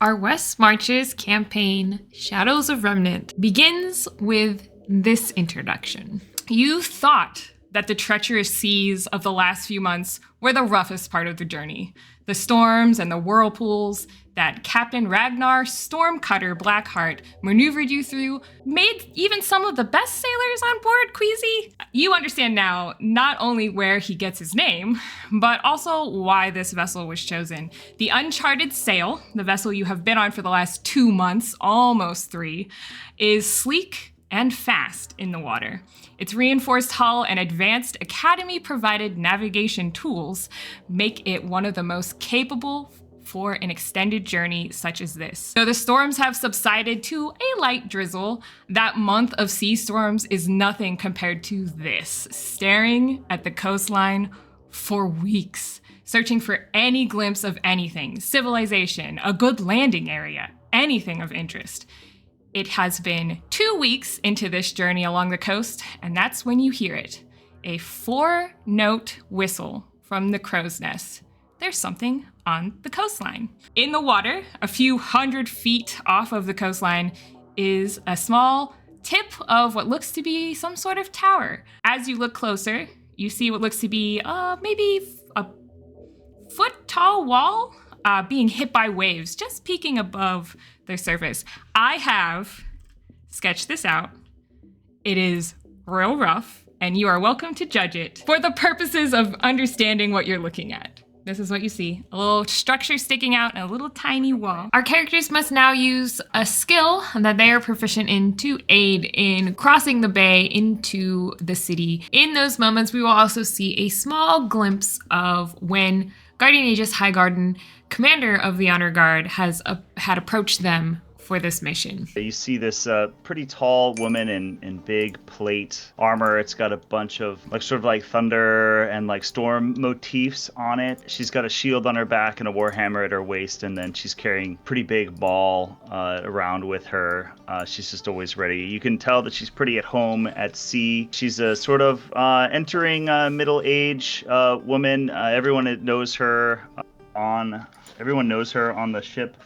Our West Marches campaign, Shadows of Remnant, begins with this introduction. You thought that the treacherous seas of the last few months were the roughest part of the journey. The storms and the whirlpools that Captain Ragnar Stormcutter Blackheart maneuvered you through made even some of the best sailors on board queasy. You understand now not only where he gets his name, but also why this vessel was chosen. The Uncharted Sail, the vessel you have been on for the last 2 months, almost 3, is sleek and fast in the water. Its reinforced hull and advanced Academy-provided navigation tools make it one of the most capable for an extended journey such as this. Though the storms have subsided to a light drizzle, that month of sea storms is nothing compared to this, staring at the coastline for weeks, searching for any glimpse of anything, civilization, a good landing area, anything of interest. It has been 2 weeks into this journey along the coast, and that's when you hear it. A 4-note whistle from the crow's nest. There's something on the coastline. In the water, a few 100 feet off of the coastline, is a small tip of what looks to be some sort of tower. As you look closer, you see what looks to be maybe a foot-tall wall being hit by waves, just peeking above the surface. I have sketched this out. It is real rough, and you are welcome to judge it for the purposes of understanding what you're looking at. This is what you see. A little structure sticking out and a little tiny wall. Our characters must now use a skill that they are proficient in to aid in crossing the bay into the city. In those moments, we will also see a small glimpse of when Guardian Aegis Highgarden, commander of the Honor Guard, had approached them for this mission. You see this pretty tall woman in big plate armor. It's got a bunch of sort of thunder and storm motifs on it. She's got a shield on her back and a warhammer at her waist, and then she's carrying a pretty big ball around with her. She's just always ready. You can tell that she's pretty at home at sea. She's a sort of entering middle-age woman. Everyone knows her on the ship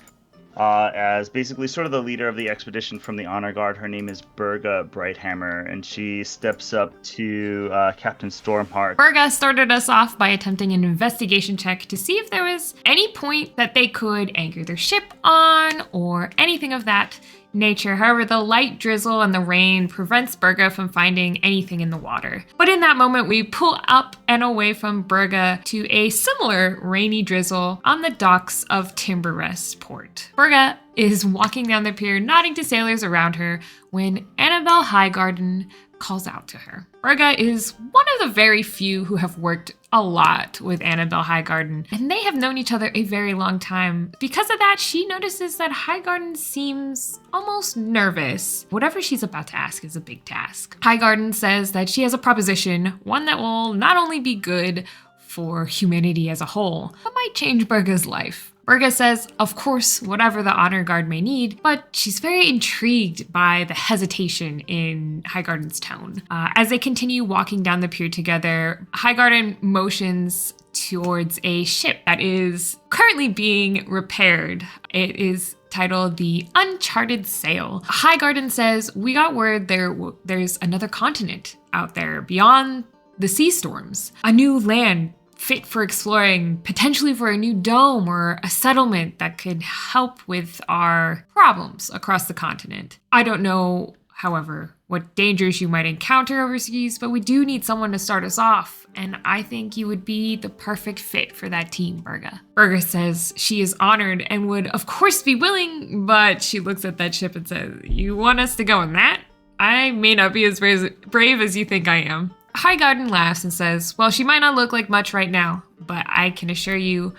as basically sort of the leader of the expedition from the Honor Guard. Her name is Berga Brighthammer, and she steps up to Captain Stormheart. Berga started us off by attempting an investigation check to see if there was any point that they could anchor their ship on or anything of that nature. However, the light drizzle and the rain prevents Berga from finding anything in the water. But in that moment, we pull up and away from Berga to a similar rainy drizzle on the docks of Timberrest Port. Berga is walking down the pier, nodding to sailors around her, when Annabelle Highgarden calls out to her. Berga is one of the very few who have worked a lot with Annabelle Highgarden, and they have known each other a very long time. Because of that, she notices that Highgarden seems almost nervous. Whatever she's about to ask is a big task. Highgarden says that she has a proposition, one that will not only be good for humanity as a whole, but might change Berga's life. Berga says, of course, whatever the Honor Guard may need, but she's very intrigued by the hesitation in Highgarden's tone. As they continue walking down the pier together, Highgarden motions towards a ship that is currently being repaired. It is titled the Uncharted Sail. Highgarden says, we got word there's another continent out there beyond the sea storms, a new land fit for exploring, potentially for a new dome or a settlement that could help with our problems across the continent. I don't know, however, what dangers you might encounter overseas, but we do need someone to start us off, and I think you would be the perfect fit for that team, Berga. Berga says she is honored and would of course be willing, but she looks at that ship and says, you want us to go in that? I may not be as brave as you think I am. Highgarden laughs and says, well, she might not look like much right now, but I can assure you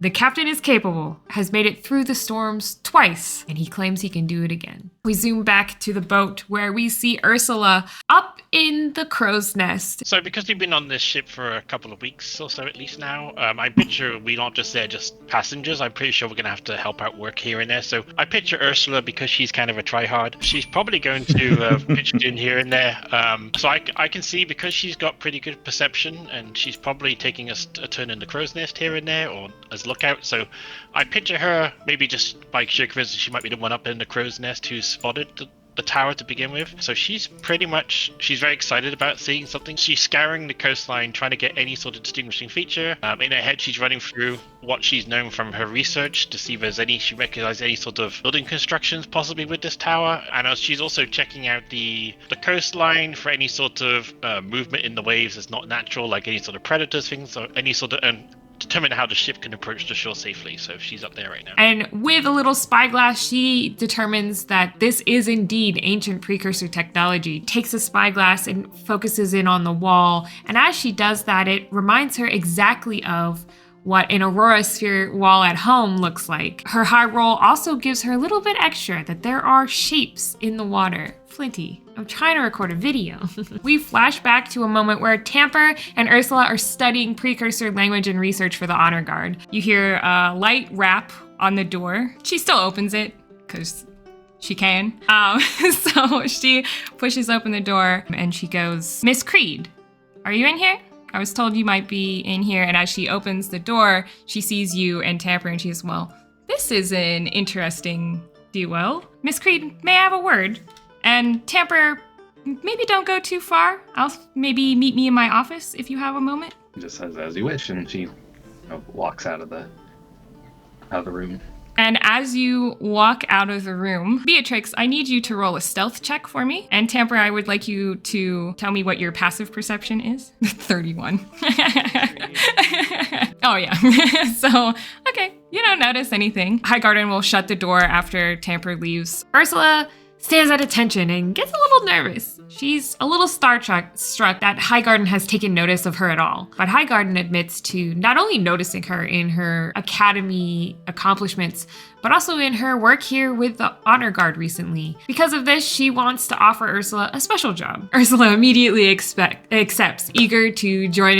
the captain is capable, has made it through the storms twice, and he claims he can do it again. We zoom back to the boat where we see Ursula up in the crow's nest. So because we've been on this ship for a couple of weeks or so at least now, I picture we're not just there just passengers. I'm pretty sure we're going to have to help out work here and there. So I picture Ursula, because she's kind of a tryhard, she's probably going to pitch in here and there. So I can see, because she's got pretty good perception, and she's probably taking a turn in the crow's nest here and there, or as lookout. So I picture her maybe just sheer coincidence she might be the one up in the crow's nest who's spotted the tower to begin with. So she's very excited about seeing something. She's scouring the coastline, trying to get any sort of distinguishing feature. In her head, she's running through what she's known from her research to see if there's she recognizes any sort of building constructions possibly with this tower. And she's also checking out the coastline for any sort of movement in the waves that's not natural, like any sort of predators, things, or any sort of determine how the ship can approach the shore safely. So she's up there right now. And with a little spyglass, she determines that this is indeed ancient precursor technology. Takes a spyglass and focuses in on the wall. And as she does that, it reminds her exactly of what an aurora sphere wall at home looks like. Her high roll also gives her a little bit extra that there are shapes in the water. Flinty, I'm trying to record a video. We flash back to a moment where Tamper and Ursula are studying precursor language and research for the honor guard. You hear a light rap on the door. She still opens it because she can. So she pushes open the door and she goes, "Miss Creed, are you in here? I was told you might be in here." And as she opens the door, she sees you and Tamper and she says, "Well, this is an interesting duo. Miss Creed, may I have a word? And Tamper, maybe don't go too far. Maybe meet me in my office if you have a moment." Just says as you wish, and she walks out of the room. And as you walk out of the room, Beatrix, I need you to roll a stealth check for me. And Tamper, I would like you to tell me what your passive perception is. 31. Oh, yeah. So, okay, you don't notice anything. Highgarden will shut the door after Tamper leaves. Ursula stands at attention and gets a little nervous. She's a little struck that Highgarden has taken notice of her at all. But Highgarden admits to not only noticing her in her academy accomplishments, but also in her work here with the honor guard recently. Because of this, she wants to offer Ursula a special job. Ursula immediately accepts, eager to join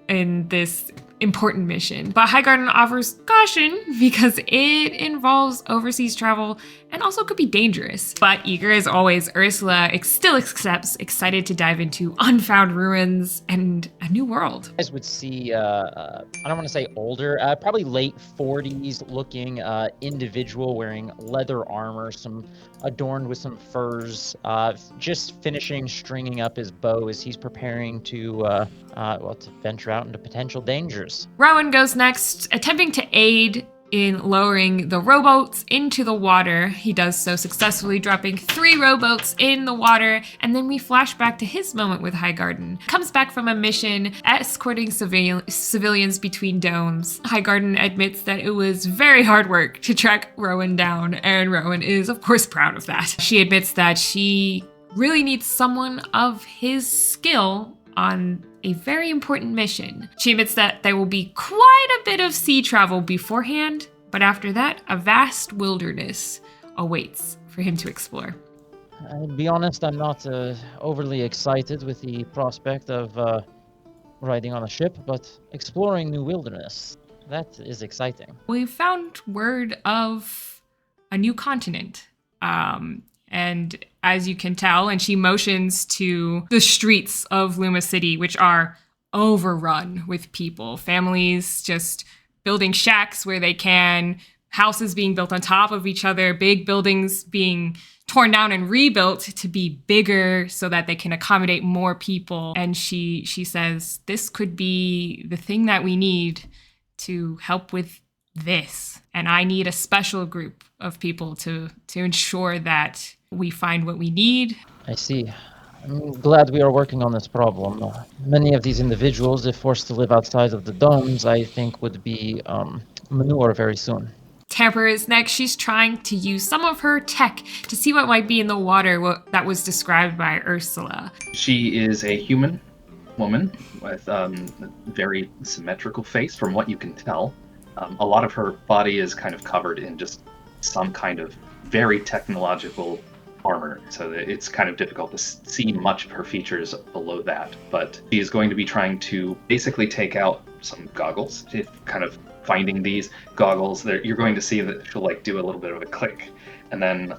in this important mission. But Highgarden offers caution because it involves overseas travel and also could be dangerous. But eager as always, Ursula still accepts, excited to dive into unfound ruins and a new world. You guys would see, I don't want to say older, probably late 40s looking individual wearing leather armor, adorned with some furs, just finishing stringing up his bow as he's preparing to venture out into potential dangers. Rowan goes next, attempting to aid in lowering the rowboats into the water. He does so successfully, dropping 3 rowboats in the water, and then we flash back to his moment with Highgarden. Comes back from a mission escorting civilians between domes. Highgarden admits that it was very hard work to track Rowan down, and Rowan is of course proud of that. She admits that she really needs someone of his skill on a very important mission. She admits that there will be quite a bit of sea travel beforehand, but after that, a vast wilderness awaits for him to explore. I'll be honest, I'm not overly excited with the prospect of riding on a ship, but exploring new wilderness, that is exciting. We found word of a new continent. And as you can tell, and she motions to the streets of Luma City, which are overrun with people, families just building shacks where they can, houses being built on top of each other, big buildings being torn down and rebuilt to be bigger so that they can accommodate more people. And she says, this could be the thing that we need to help with this. And I need a special group of people to ensure that we find what we need. I see. I'm glad we are working on this problem. Many of these individuals, if forced to live outside of the domes, I think would be manure very soon. Tamper is next. She's trying to use some of her tech to see what might be in the water that was described by Ursula. She is a human woman with a very symmetrical face from what you can tell. A lot of her body is kind of covered in just some kind of very technological armor, so it's kind of difficult to see much of her features below that. But she is going to be trying to basically take out some goggles. If kind of finding these goggles, you're going to see that she'll do a little bit of a click, and then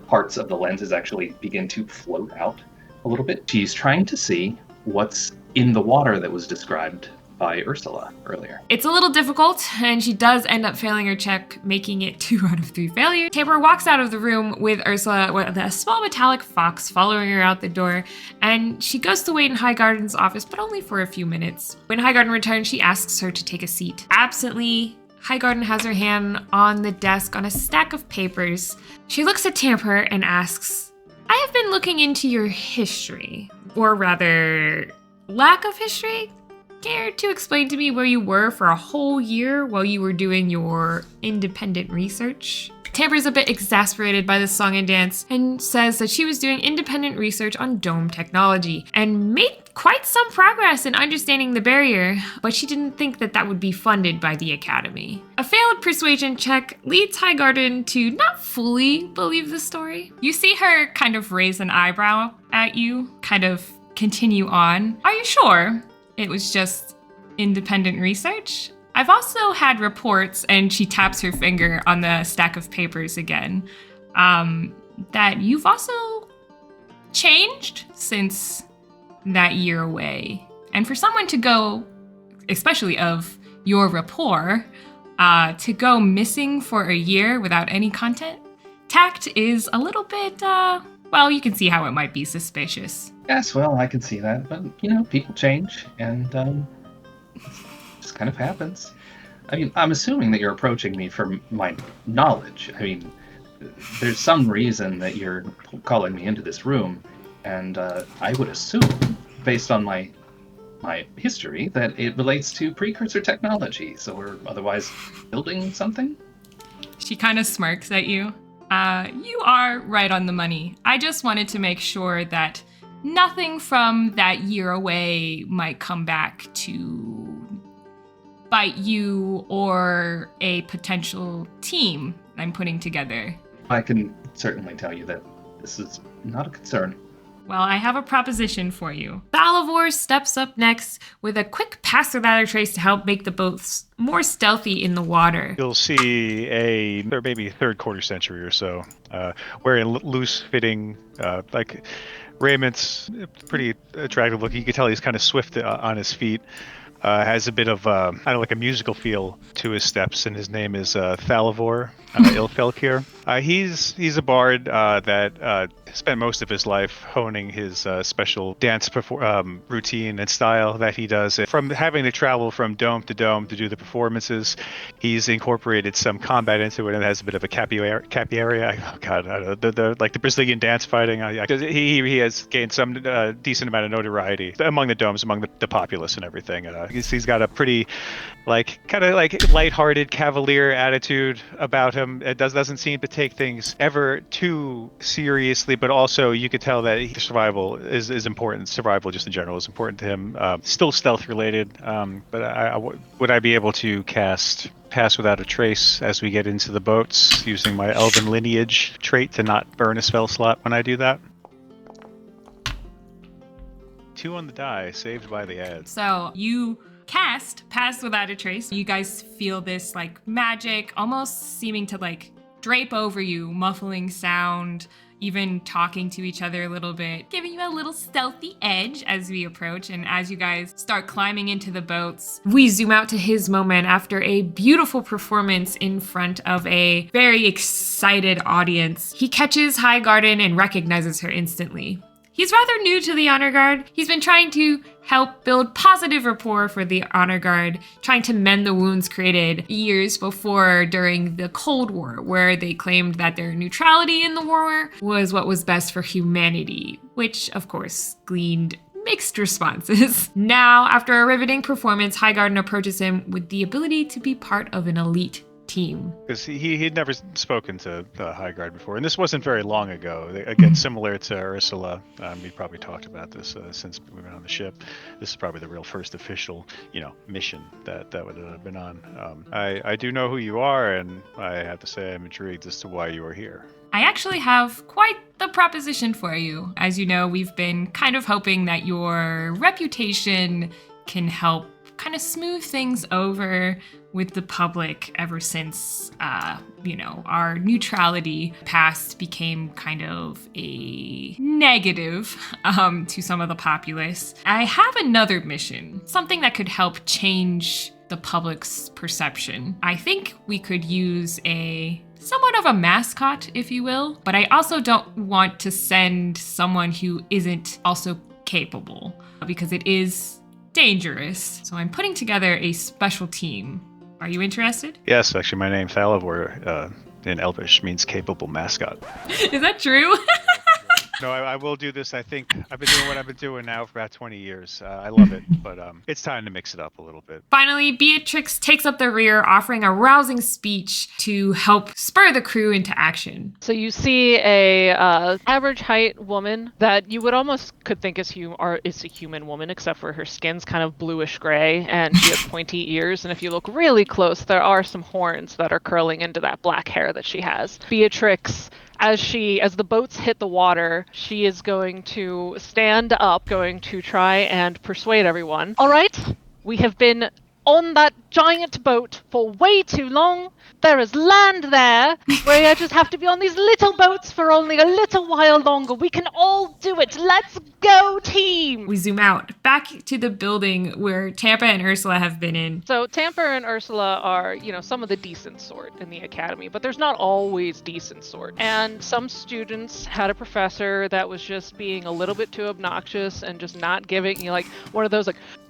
parts of the lenses actually begin to float out a little bit. She's trying to see what's in the water that was described by Ursula earlier. It's a little difficult, and she does end up failing her check, making it 2 out of 3 failures. Tamper walks out of the room with Ursula with a small metallic fox following her out the door, and she goes to wait in Highgarden's office, but only for a few minutes. When Highgarden returns, she asks her to take a seat. Absently, Highgarden has her hand on the desk on a stack of papers. She looks at Tamper and asks, I have been looking into your history, or rather, lack of history. Care to explain to me where you were for a whole year while you were doing your independent research? Tamper's a bit exasperated by this song and dance and says that she was doing independent research on dome technology and made quite some progress in understanding the barrier, but she didn't think that that would be funded by the Academy. A failed persuasion check leads Highgarden to not fully believe the story. You see her kind of raise an eyebrow at you, kind of continue on. Are you sure it was just independent research? I've also had reports, and she taps her finger on the stack of papers again, that you've also changed since that year away. And for someone to go, especially of your rapport, to go missing for a year without any content, tact is a little bit, well, you can see how it might be suspicious. Yes, well, I can see that, but, people change, and, it just kind of happens. I mean, I'm assuming that you're approaching me for my knowledge. I mean, there's some reason that you're calling me into this room, and I would assume, based on my history, that it relates to precursor technologies or otherwise building something. She kind of smirks at you. You are right on the money. I just wanted to make sure that nothing from that year away might come back to bite you or a potential team I'm putting together. I can certainly tell you that this is not a concern. Well, I have a proposition for you. Thalavor steps up next with a quick pass without a trace to help make the boats more stealthy in the water. You'll see maybe 3rd quarter century or so, wearing loose-fitting, raiments, pretty attractive looking. You can tell he's kind of swift on his feet. Has a bit of like a musical feel to his steps, and his name is Thalavor Ilfelkir. He's a bard that spent most of his life honing his special dance routine and style that he does. From having to travel from dome to dome to do the performances, he's incorporated some combat into it, and has a bit of a capoeira. Oh God, I don't know, the Brazilian dance fighting. He has gained some decent amount of notoriety among the domes, among the populace and everything. He's got a pretty kind of lighthearted cavalier attitude about him. It doesn't seem to take things ever too seriously, but also you could tell that survival is important. Survival just in general is important to him. Still stealth related, but would I be able to cast Pass Without a Trace as we get into the boats using my Elven Lineage trait to not burn a spell slot when I do that? 2 on the die, saved by the ads. So you cast Pass Without a Trace. You guys feel this magic almost seeming to drape over you, muffling sound, even talking to each other a little bit, giving you a little stealthy edge as we approach. And as you guys start climbing into the boats, we zoom out to his moment after a beautiful performance in front of a very excited audience. He catches Highgarden and recognizes her instantly. He's rather new to the Honor Guard. He's been trying to help build positive rapport for the Honor Guard, trying to mend the wounds created years before during the Cold War, where they claimed that their neutrality in the war was what was best for humanity, which of course gleaned mixed responses. Now, after a riveting performance, Highgarden approaches him with the ability to be part of an elite team. Because he'd never spoken to the High Guard before, and this wasn't very long ago. Again, similar to Ursula, we probably talked about this since we've been on the ship. This is probably the real first official, mission that would have been on. I do know who you are, and I have to say I'm intrigued as to why you are here. I actually have quite the proposition for you. As you know, we've been kind of hoping that your reputation can help kind of smoothed things over with the public ever since, our neutrality past became kind of a negative to some of the populace. I have another mission, something that could help change the public's perception. I think we could use somewhat of a mascot, if you will, but I also don't want to send someone who isn't also capable because it is dangerous. So I'm putting together a special team. Are you interested? Yes, actually, my name Thalavor in Elvish means capable mascot. Is that true? No, I will do this. I think I've been doing what I've been doing now for about 20 years. I love it, but it's time to mix it up a little bit. Finally, Beatrix takes up the rear, offering a rousing speech to help spur the crew into action. So you see a average height woman that you would almost could think is a human woman, except for her skin's kind of bluish gray and she has pointy ears. And if you look really close, there are some horns that are curling into that black hair that she has. Beatrix, as the boats hit the water, she is going to stand up, going to try and persuade everyone. All right, we have been on that giant boat for way too long. There is land there. We just have to be on these little boats for only a little while longer. We can all do it. Let's go, team. We zoom out back to the building where Tampa and Ursula have been in. So Tampa and Ursula are, some of the decent sort in the academy, but there's not always decent sort. And some students had a professor that was just being a little bit too obnoxious and just not giving, one of those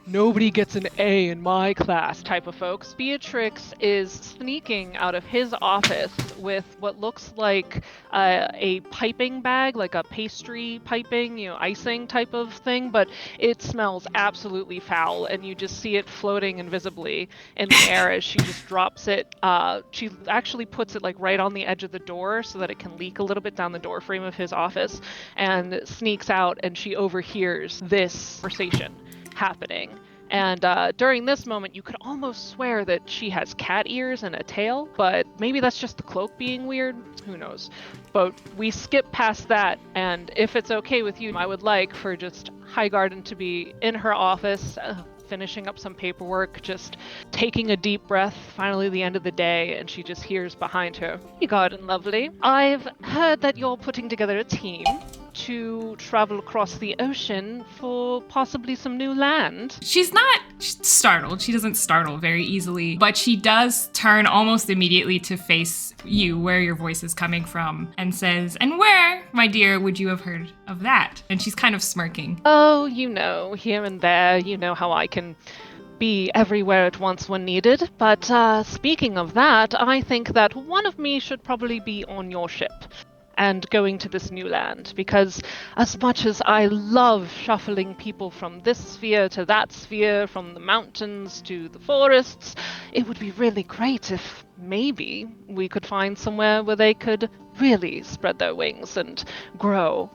nobody gets an A in my class type of folks. Beatrix is sneaking out of his office with what looks like a piping bag, like a pastry piping, icing type of thing, but it smells absolutely foul, and you just see it floating invisibly in the air as she just drops it. She actually puts it right on the edge of the door so that it can leak a little bit down the door frame of his office, and sneaks out, and she overhears this conversation happening. And during this moment, you could almost swear that she has cat ears and a tail, but maybe that's just the cloak being weird. Who knows? But we skip past that, and if it's okay with you, I would like for just Highgarden to be in her office, finishing up some paperwork, just taking a deep breath, finally the end of the day, and she just hears behind her, "Highgarden, lovely. I've heard that you're putting together a team to travel across the ocean for possibly some new land." She's not startled. She doesn't startle very easily, but she does turn almost immediately to face you, where your voice is coming from, and says, "And where, my dear, would you have heard of that?" And she's kind of smirking. "Oh, here and there. You know how I can be everywhere at once when needed. But speaking of that, I think that one of me should probably be on your ship and going to this new land, because as much as I love shuffling people from this sphere to that sphere, from the mountains to the forests, it would be really great if maybe we could find somewhere where they could really spread their wings and grow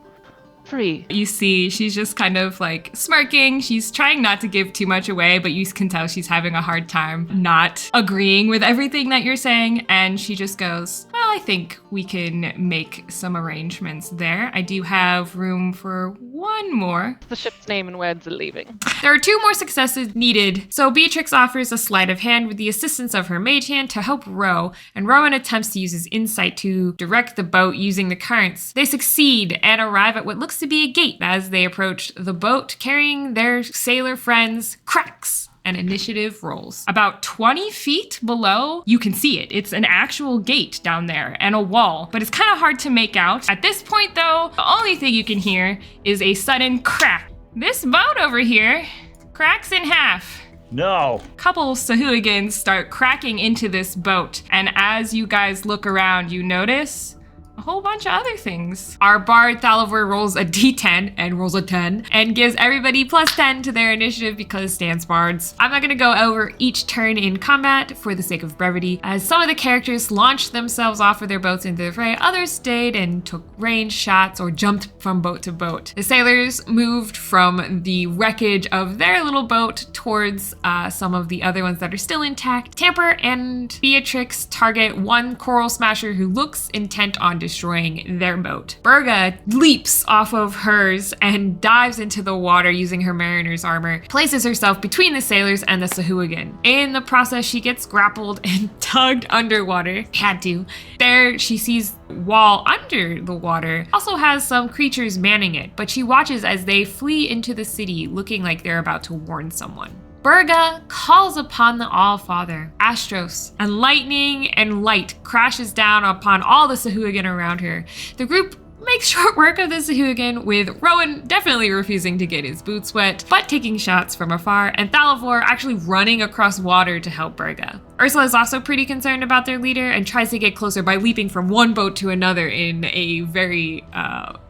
free." You see, she's just kind of smirking. She's trying not to give too much away, but you can tell she's having a hard time not agreeing with everything that you're saying. And she just goes, "Well, I think we can make some arrangements there. I do have room for one more." The ship's name and where's it leaving? There are 2 more successes needed, so Beatrix offers a sleight of hand with the assistance of her mage hand to help row, and Rowan attempts to use his insight to direct the boat using the currents. They succeed and arrive at what looks to be a gate. As they approach, the boat carrying their sailor friends cracks and initiative rolls. About 20 feet below, you can see it. It's an actual gate down there and a wall, but it's kind of hard to make out. At this point though, the only thing you can hear is a sudden crack. This boat over here cracks in half. No. Couple Sahuagins start cracking into this boat, and as you guys look around, you notice a whole bunch of other things. Our bard Thalavor rolls a d10 and rolls a 10 and gives everybody plus 10 to their initiative because stands bards. I'm not going to go over each turn in combat for the sake of brevity, as some of the characters launched themselves off of their boats into the fray, others stayed and took ranged shots or jumped from boat to boat. The sailors moved from the wreckage of their little boat towards some of the other ones that are still intact. Tamper and Beatrix target one coral smasher who looks intent on destroying their boat. Berga leaps off of hers and dives into the water using her mariner's armor, places herself between the sailors and the Sahuagin. In the process, she gets grappled and tugged underwater. Had to. There, she sees wall under the water also has some creatures manning it, but she watches as they flee into the city looking like they're about to warn someone. Berga calls upon the All-Father, Astros, and lightning and light crashes down upon all the Sahuagin around her. The group makes short work of the Sahuagin, with Rowan definitely refusing to get his boots wet, but taking shots from afar, and Thalavor actually running across water to help Berga. Ursula is also pretty concerned about their leader and tries to get closer by leaping from one boat to another in a very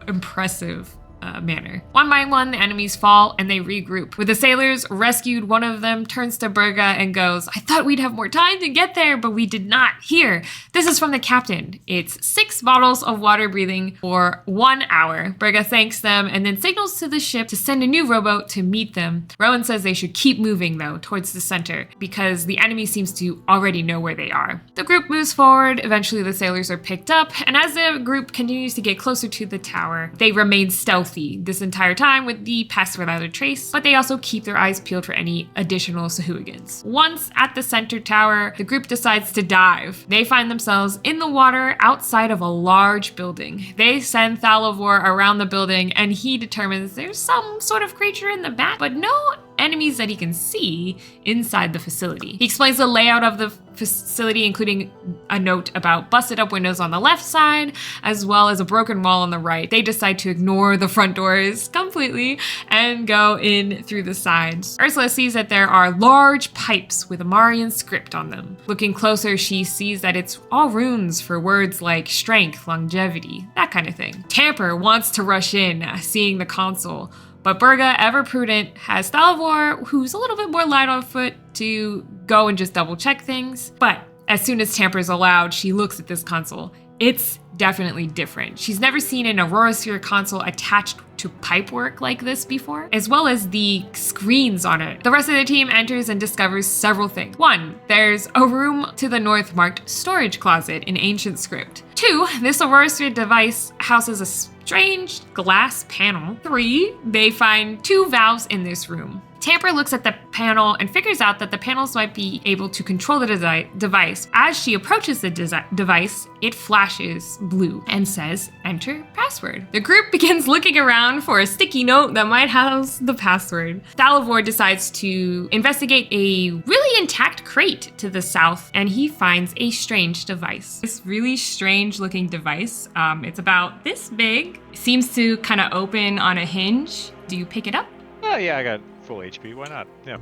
impressive manner. One by one, the enemies fall and they regroup. With the sailors rescued, one of them turns to Berga and goes, "I thought we'd have more time to get there, but we did not. Here, this is from the captain. It's 6 bottles of water breathing for 1 hour." Berga thanks them and then signals to the ship to send a new rowboat to meet them. Rowan says they should keep moving though, towards the center, because the enemy seems to already know where they are. The group moves forward. Eventually the sailors are picked up, and as the group continues to get closer to the tower, they remain stealthy this entire time with the pass without a trace, but they also keep their eyes peeled for any additional Sahuagins. Once at the center tower, the group decides to dive. They find themselves in the water outside of a large building. They send Thalavor around the building, and he determines there's some sort of creature in the back, but no enemies that he can see inside the facility. He explains the layout of the facility, including a note about busted up windows on the left side, as well as a broken wall on the right. They decide to ignore the front doors completely and go in through the sides. Ursula sees that there are large pipes with Amarian script on them. Looking closer, she sees that it's all runes for words like strength, longevity, that kind of thing. Tamper wants to rush in, seeing the console, but Berga, ever prudent, has Thalavor, who's a little bit more light on foot, to go and just double check things. But as soon as Tamper is allowed, she looks at this console. It's definitely different. She's never seen an Aurora Sphere console attached to pipework like this before, as well as the screens on it. The rest of the team enters and discovers several things. 1, there's a room to the north marked storage closet in ancient script. 2, this Aurora Sphere device houses a strange glass panel. 3, they find 2 valves in this room. Tamper looks at the panel and figures out that the panels might be able to control the device. As she approaches the device, it flashes blue and says, "Enter password." The group begins looking around for a sticky note that might house the password. Thalavor decides to investigate a really intact crate to the south, and he finds a strange device. This really strange looking device, it's about this big, seems to kind of open on a hinge. Do you pick it up? Oh, yeah, I got full HP. Why not? Yeah.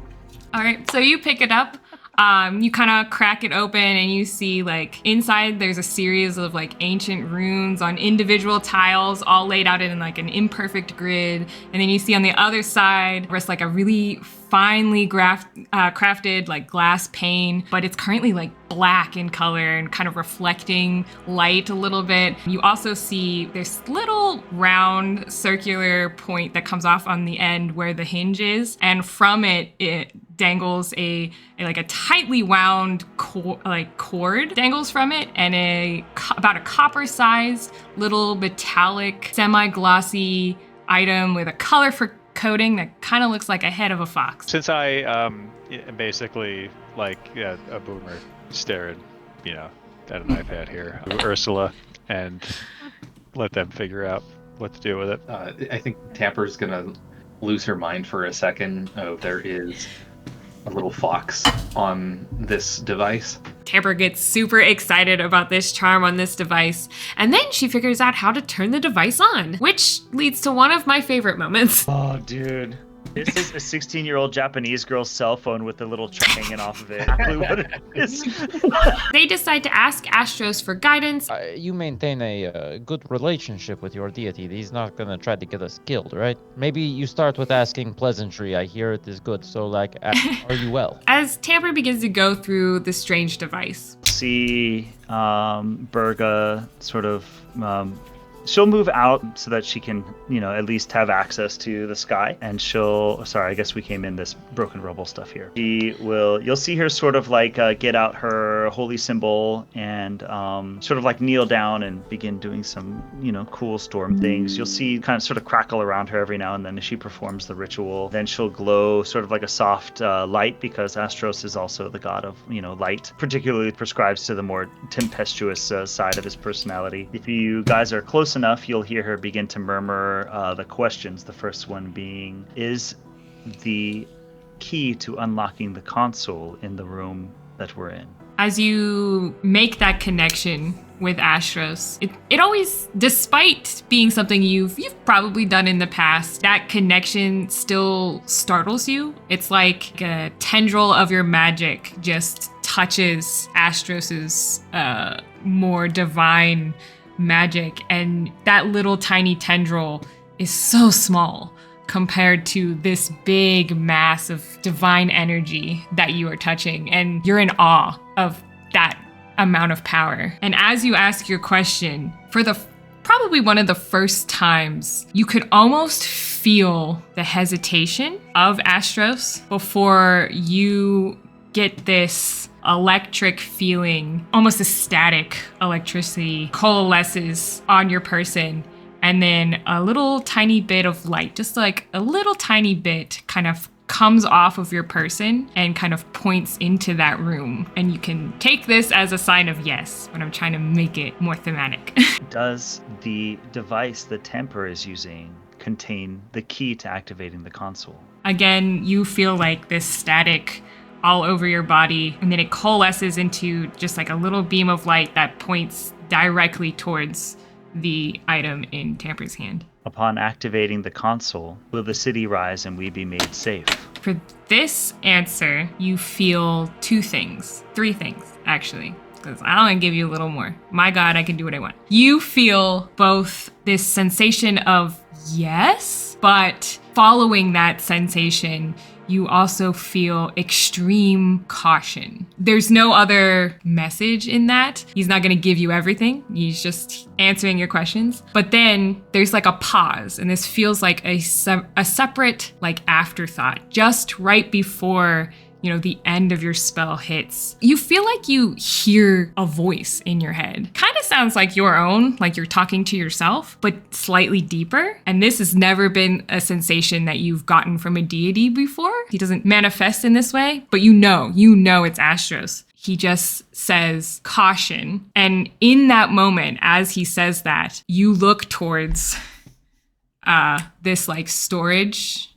All right, so you pick it up. You kind of crack it open and you see like inside there's a series of like ancient runes on individual tiles all laid out in like an imperfect grid. And then you see on the other side rests like a really finely crafted like glass pane, but it's currently like black in color and kind of reflecting light a little bit. You also see this little round circular point that comes off on the end where the hinge is, and from it dangles a tightly wound cord dangles from it, and about a copper-sized little metallic semi-glossy item with a colorful coating that kind of looks like a head of a fox. Since I am basically like a boomer staring, at an iPad here, Ursula, and let them figure out what to do with it. I think Tamper's gonna lose her mind for a second. Oh, there is a little fox on this device. Tamper gets super excited about this charm on this device, and then she figures out how to turn the device on, which leads to one of my favorite moments. Oh, dude. This is a 16-year-old Japanese girl's cell phone with a little chip hanging off of it. What it is. They decide to ask Astros for guidance. You maintain a good relationship with your deity. He's not gonna try to get us killed, right? Maybe you start with asking pleasantry. I hear it is good, so like, are you well? As Tamper begins to go through the strange device. See Berga sort of She'll move out so that she can, at least have access to the sky. And sorry, I guess we came in this broken rubble stuff here. You'll see her sort of like get out her holy symbol and sort of like kneel down and begin doing some, cool storm things. You'll see kind of sort of crackle around her every now and then as she performs the ritual. Then she'll glow sort of like a soft light, because Astros is also the god of, light, particularly prescribes to the more tempestuous side of his personality. If you guys are close enough, you'll hear her begin to murmur the questions. The first one being, is the key to unlocking the console in the room that we're in? As you make that connection with Astros, it always, despite being something you've probably done in the past, that connection still startles you. It's like a tendril of your magic just touches Astros's more divine magic, and that little tiny tendril is so small compared to this big mass of divine energy that you are touching, and you're in awe of that amount of power. And as you ask your question, for probably one of the first times, you could almost feel the hesitation of Astros before you get this electric feeling, almost a static electricity coalesces on your person, and then a little tiny bit of light, just like a little tiny bit, kind of comes off of your person and kind of points into that room. And you can take this as a sign of yes, but I'm trying to make it more thematic. Does the device that Temper is using contain the key to activating the console? Again, you feel like this static all over your body, and then it coalesces into just like a little beam of light that points directly towards the item in Tamper's hand. Upon activating the console, will the city rise and we be made safe? For this answer, you feel three things, actually, because I want to give you a little more. My God, I can do what I want. You feel both this sensation of yes, but following that sensation, you also feel extreme caution. There's no other message in that. He's not going to give you everything. He's just answering your questions. But then there's like a pause, and this feels like a separate like afterthought just right before the end of your spell hits. You feel like you hear a voice in your head. Kind of sounds like your own, like you're talking to yourself, but slightly deeper. And this has never been a sensation that you've gotten from a deity before. He doesn't manifest in this way, but you know it's Astros. He just says caution. And in that moment, as he says that, you look towards this like storage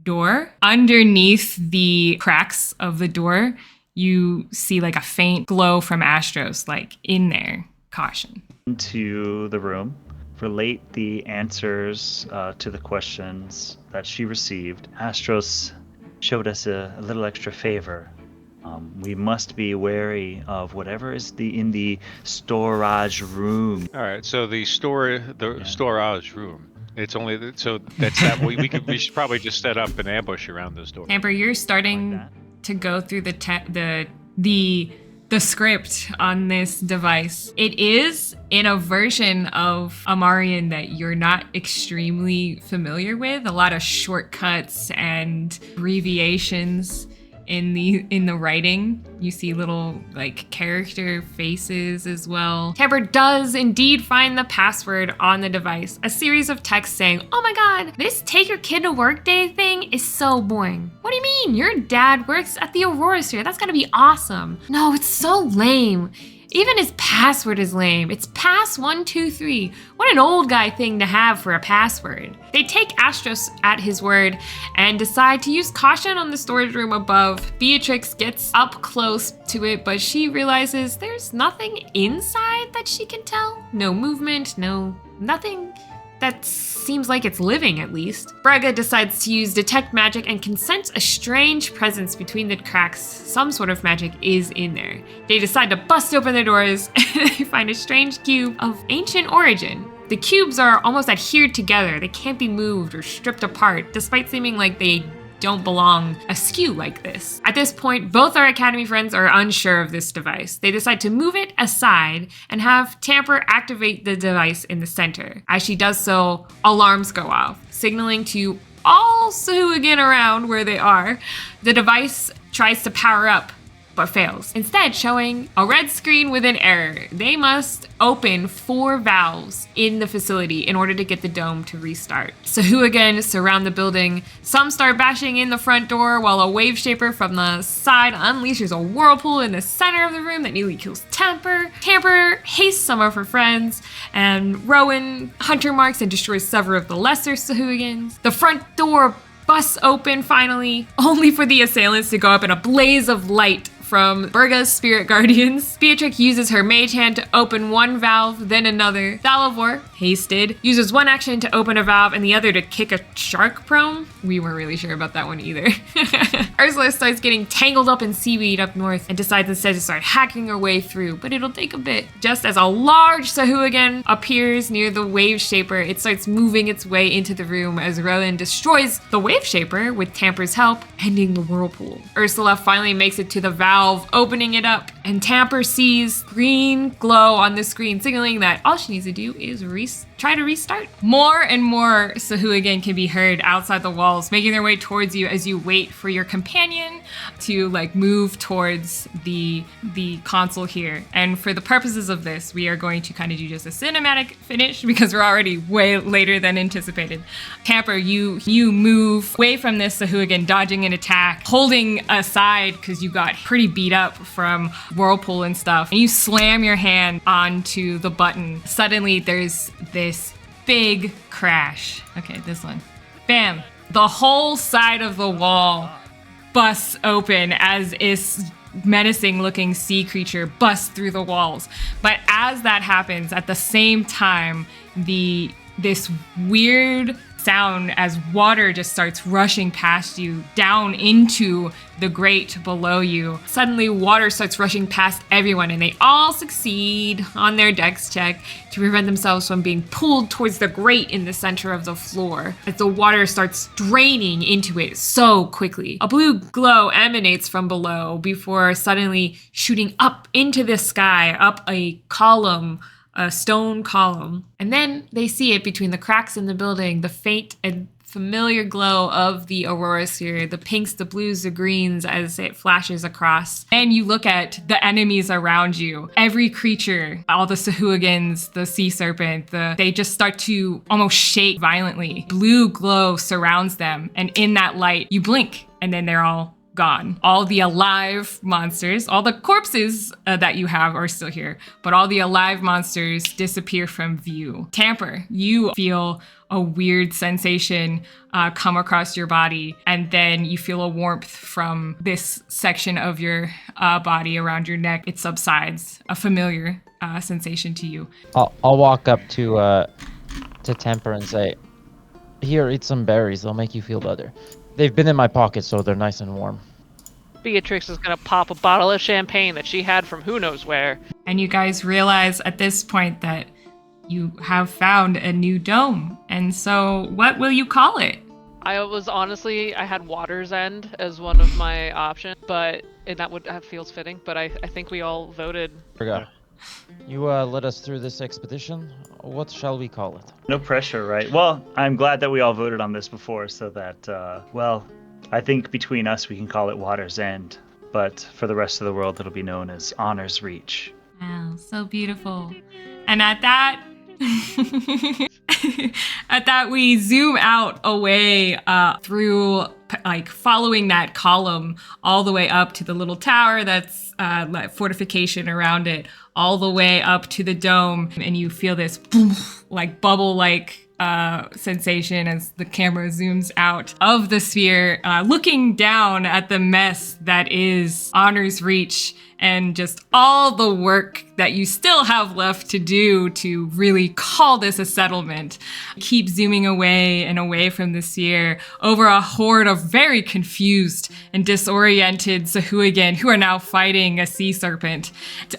door. Underneath the cracks of the door, you see like a faint glow from Astros, like in there. Caution. Into the room, relate the answers to the questions that she received. Astros showed us a little extra favor. We must be wary of whatever is in the storage room. All right, so the storage room. It's only so that's that we should probably just set up an ambush around this door. Amber, you're starting to go through the script on this device. It is in a version of Amarian that you're not extremely familiar with. A lot of shortcuts and abbreviations in the writing. You see little like character faces as well. Tamper does indeed find the password on the device. A series of texts saying, "Oh my God, this take your kid to work day thing is so boring. What do you mean? Your dad works at the Aurora Sphere. That's gotta be awesome. No, it's so lame. Even his password is lame. It's pass123. What an old guy thing to have for a password." They take Astros at his word and decide to use caution on the storage room above. Beatrix gets up close to it, but she realizes there's nothing inside that she can tell. No movement, nothing that seems like it's living, at least. Braga decides to use detect magic and can sense a strange presence between the cracks. Some sort of magic is in there. They decide to bust open the doors and they find a strange cube of ancient origin. The cubes are almost adhered together. They can't be moved or stripped apart, despite seeming like they don't belong askew like this. At this point, both our Academy friends are unsure of this device. They decide to move it aside and have Tamper activate the device in the center. As she does so, alarms go off, signaling to all Sahuagin around where they are. The device tries to power up, but fails, instead showing a red screen with an error. They must open 4 valves in the facility in order to get the dome to restart. Sahuagin surround the building. Some start bashing in the front door while a wave shaper from the side unleashes a whirlpool in the center of the room that nearly kills Tamper. Tamper hastes some of her friends, and Rowan hunter marks and destroys several of the lesser Sahuagins. The front door busts open finally, only for the assailants to go up in a blaze of light from Berga's spirit guardians. Beatrix uses her mage hand to open one valve, then another. Thalavor, hasted, uses one action to open a valve and the other to kick a shark prone. We weren't really sure about that one either. Ursula starts getting tangled up in seaweed up north and decides instead to start hacking her way through, but it'll take a bit. Just as a large Sahuagin appears near the wave shaper, it starts moving its way into the room as Rowan destroys the wave shaper with Tamper's help, ending the whirlpool. Ursula finally makes it to the valve, opening it up, and Tamper sees green glow on the screen, signaling that all she needs to do is try to restart. More and more Sahuagin can be heard outside the walls, making their way towards you as you wait for your companion to move towards the console here. And for the purposes of this, we are going to kind of do just a cinematic finish because we're already way later than anticipated. Tamper, you move away from this Sahuagin, dodging an attack, holding aside because you got pretty beat up from whirlpool and stuff, and you slam your hand onto the button. Suddenly there's this big crash. Okay, this one. Bam! The whole side of the wall busts open as this menacing looking sea creature busts through the walls. But as that happens, at the same time, this weird sound as water just starts rushing past you down into the grate below you. Suddenly water starts rushing past everyone and they all succeed on their dex check to prevent themselves from being pulled towards the grate in the center of the floor as the water starts draining into it so quickly. A blue glow emanates from below before suddenly shooting up into the sky, up a column, a stone column. And then they see it between the cracks in the building, the faint and familiar glow of the aurora sphere, the pinks, the blues, the greens as it flashes across. And you look at the enemies around you. Every creature, all the Sahuagins, the sea serpent, they just start to almost shake violently. Blue glow surrounds them. And in that light, you blink and then they're all gone. All the alive monsters, all the corpses that you have are still here, but all the alive monsters disappear from view. Tamper, you feel a weird sensation come across your body, and then you feel a warmth from this section of your body around your neck. It subsides, a familiar sensation to you. I'll walk up to Tamper and say, "Here, eat some berries. They'll make you feel better. They've been in my pocket, so they're nice and warm." Beatrix is gonna pop a bottle of champagne that she had from who knows where. And you guys realize at this point that you have found a new dome. And so what will you call it? I had Water's End as one of my options, and that feels fitting, but I think we all voted. You led us through this expedition. What shall we call it? No pressure, right? Well, I'm glad that we all voted on this before so that, I think between us we can call it Water's End, but for the rest of the world it'll be known as Honor's Reach. Wow, so beautiful. And at that, we zoom out away through, following that column all the way up to the little tower that's fortification around it, all the way up to the dome, and you feel this boom, bubble-like sensation as the camera zooms out of the sphere, looking down at the mess that is Honor's Reach and just all the work that you still have left to do to really call this a settlement. Keep zooming away and away from the seer over a horde of very confused and disoriented Sahuagin who are now fighting a sea serpent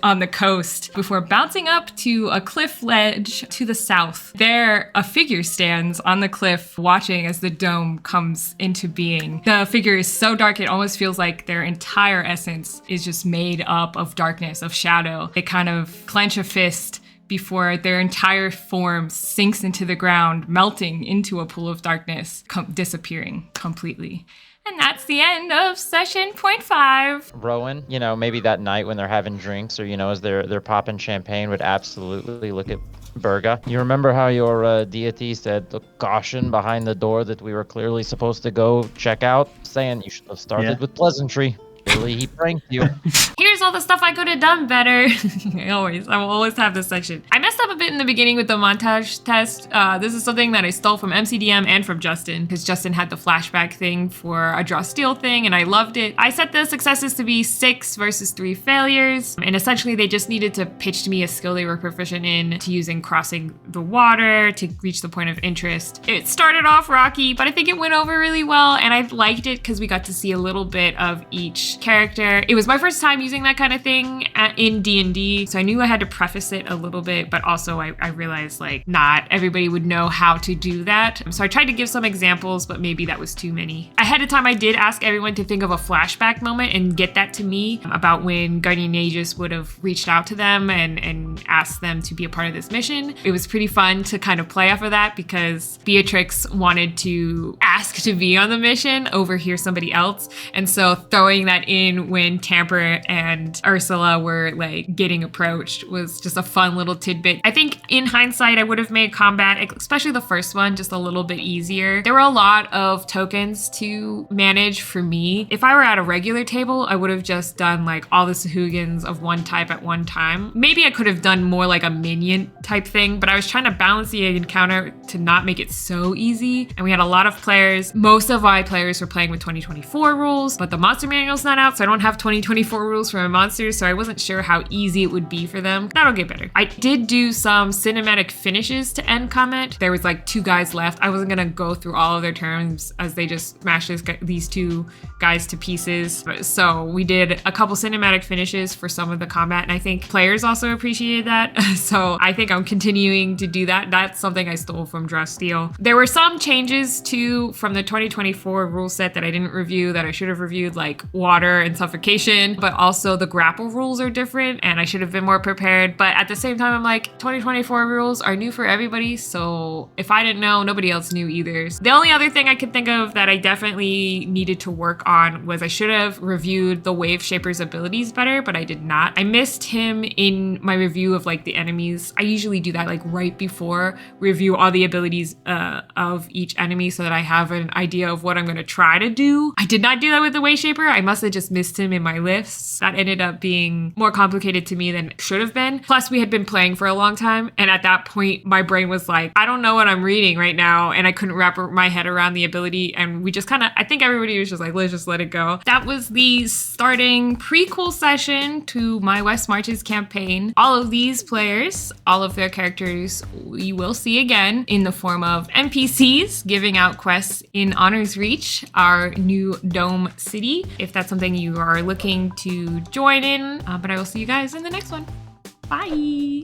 on the coast before bouncing up to a cliff ledge to the south. There, a figure stands on the cliff watching as the dome comes into being. The figure is so dark it almost feels like their entire essence is just made up of darkness, of shadow. They kind of clench a fist before their entire form sinks into the ground, melting into a pool of darkness, disappearing completely. And that's the end of session 0.5. Rowan, maybe that night when they're having drinks or, as they're popping champagne would absolutely look at Berga. You remember how your deity said the caution behind the door that we were clearly supposed to go check out? Saying you should have started with pleasantry. Really, he pranked you. Here's all the stuff I could have done better. I will always have this section. I messed up a bit in the beginning with the montage test. This is something that I stole from MCDM and from Justin, because Justin had the flashback thing for a draw steal thing, and I loved it. I set the successes to be 6 versus 3 failures, and essentially they just needed to pitch to me a skill they were proficient in to using crossing the water to reach the point of interest. It started off rocky, but I think it went over really well, and I liked it because we got to see a little bit of each character. It was my first time using that kind of thing in D&D, so I knew I had to preface it a little bit, but also I realized like not everybody would know how to do that. So I tried to give some examples, but maybe that was too many. Ahead of time, I did ask everyone to think of a flashback moment and get that to me about when Guardian Aegis would have reached out to them and asked them to be a part of this mission. It was pretty fun to kind of play off of that because Beatrix wanted to ask to be on the mission, overhear somebody else. And so throwing that in when Tamper and Ursula were like getting approached was just a fun little tidbit. I think in hindsight, I would have made combat, especially the first one, just a little bit easier. There were a lot of tokens to manage for me. If I were at a regular table, I would have just done like all the Sahugans of one type at one time. Maybe I could have done more like a minion type thing, but I was trying to balance the encounter to not make it so easy. And we had a lot of players. Most of my players were playing with 2024 rules, but the monster manual's not out, so I don't have 2024 rules for my monsters, so I wasn't sure how easy it would be for them. That'll get better. I did do some cinematic finishes to end combat. There was like 2 guys left. I wasn't gonna go through all of their turns as they just smashed these 2 guys to pieces. So we did a couple cinematic finishes for some of the combat, and I think players also appreciated that. So I think I'm continuing to do that. That's something I stole from Draw Steel. There were some changes from the 2024 rule set that I didn't review that I should have reviewed, like water and suffocation, but also the grapple rules are different and I should have been more prepared. But at the same time, I'm like, 2024 rules are new for everybody, so if I didn't know, nobody else knew either. The only other thing I could think of that I definitely needed to work on was I should have reviewed the Wave Shaper's abilities better, but I did not. I missed him in my review of like the enemies. I usually do that like right before review all the abilities of each enemy so that I have an idea of what I'm going to try to do. I did not do that with the Wave Shaper. I must have just missed him in my lists. That ended up being more complicated to me than it should have been. Plus, we had been playing for a long time, and at that point, my brain was like, I don't know what I'm reading right now, and I couldn't wrap my head around the ability, and we just kind of, I think everybody was just like, let's just let it go. That was the starting prequel session to my West Marches campaign. All of these players, all of their characters, we will see again in the form of NPCs giving out quests in Honor's Reach, our new dome city, if that's something you are looking to join in. But I will see you guys in the next one. Bye.